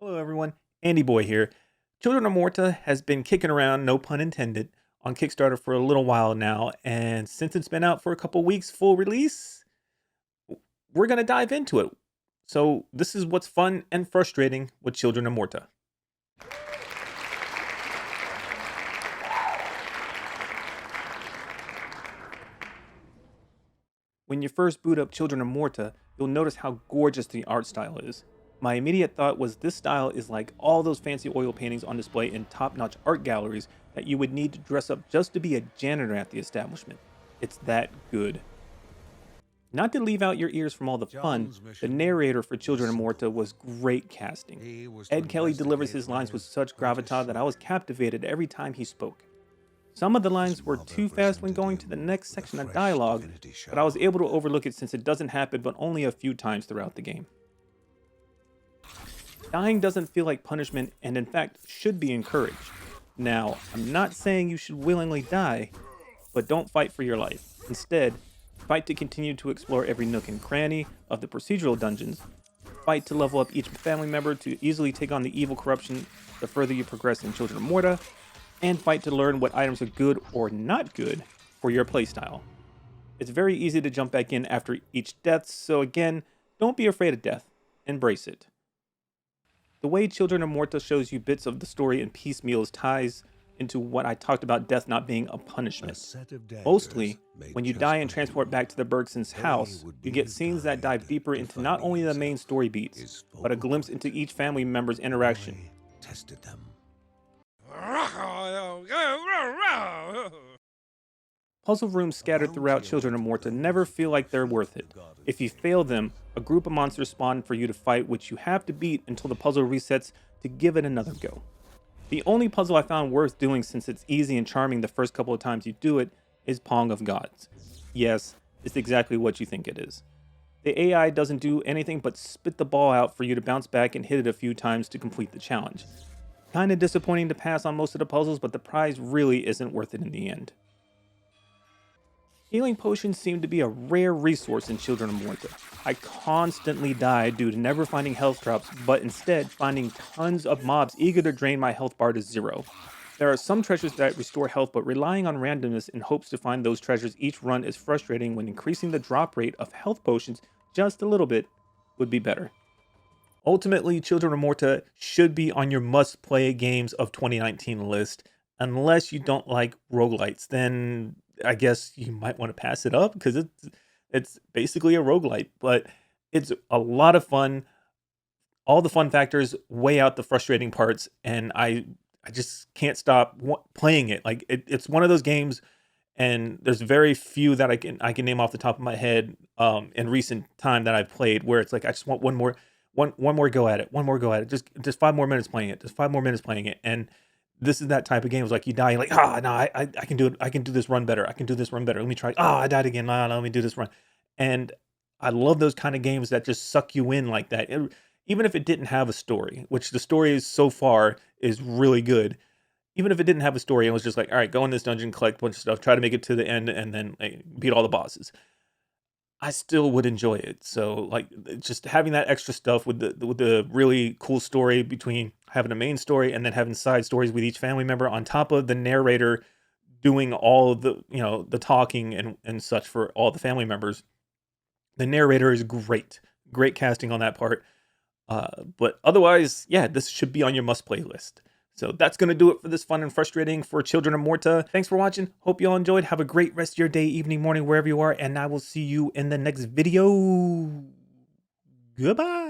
Hello everyone, Andy Boy here. Children of Morta has been kicking around, no pun intended, on Kickstarter for a little while now, and since it's been out for a couple weeks full release, we're going to dive into it. So this is what's fun and frustrating with Children of Morta. When you first boot up Children of Morta, you'll notice how gorgeous the art style is. My immediate thought was this style is like all those fancy oil paintings on display in top-notch art galleries that you would need to dress up just to be a janitor at the establishment. It's that good. Not to leave out your ears from all the fun, the narrator for Children of Morta was great casting. Ed Kelly delivers his lines with such gravitas that I was captivated every time he spoke. Some of the lines were too fast when going to the next section of dialogue, but I was able to overlook it since it doesn't happen but only a few times throughout the game. Dying doesn't feel like punishment and in fact should be encouraged. Now, I'm not saying you should willingly die, but don't fight for your life. Instead, fight to continue to explore every nook and cranny of the procedural dungeons, fight to level up each family member to easily take on the evil corruption the further you progress in Children of Morta, and fight to learn what items are good or not good for your playstyle. It's very easy to jump back in after each death, so again, don't be afraid of death. Embrace it. The way Children of Morta shows you bits of the story in piecemeals ties into what I talked about death not being a punishment. Mostly, when you die and transport back to the Bergsons' house, you get scenes that dive deeper into not only the main story beats, but a glimpse into each family member's interaction. Tested them. Puzzle rooms scattered throughout Children of Morta never feel like they're worth it. If you fail them, a group of monsters spawn for you to fight, which you have to beat until the puzzle resets to give it another go. The only puzzle I found worth doing, since it's easy and charming the first couple of times you do it, is Pong of Gods. Yes, it's exactly what you think it is. The AI doesn't do anything but spit the ball out for you to bounce back and hit it a few times to complete the challenge. Kinda disappointing to pass on most of the puzzles, but the prize really isn't worth it in the end. Healing potions seem to be a rare resource in Children of Morta. I constantly died due to never finding health drops, but instead finding tons of mobs eager to drain my health bar to 0. There are some treasures that restore health, but relying on randomness in hopes to find those treasures each run is frustrating when increasing the drop rate of health potions just a little bit would be better. Ultimately, Children of Morta should be on your must-play games of 2019 list, unless you don't like roguelites. Then I guess you might want to pass it up because it's basically a roguelite, but it's a lot of fun. All the fun factors weigh out the frustrating parts, and I just can't stop playing it. Like it's one of those games, and there's very few that I can name off the top of my head in recent time that I've played where it's like I just want one more go at it, just 5 more minutes playing it, just 5 more minutes playing it, and this is that type of game. It's like you die, you're like, no, I can do it. I can do this run better. I can do this run better. Let me try. I died again. No, let me do this run. And I love those kind of games that just suck you in like that. Even if it didn't have a story, which the story is so far is really good. Even if it didn't have a story, it was just like, all right, go in this dungeon, collect a bunch of stuff, try to make it to the end, and then beat all the bosses. I still would enjoy it. So like just having that extra stuff with the really cool story between having a main story and then having side stories with each family member on top of the narrator doing all of the, the talking and such for all the family members. The narrator is great. Great casting on that part. But otherwise, yeah, this should be on your must play list. So that's going to do it for this fun and frustrating for Children of Morta. Thanks for watching. Hope you all enjoyed. Have a great rest of your day, evening, morning, wherever you are. And I will see you in the next video. Goodbye.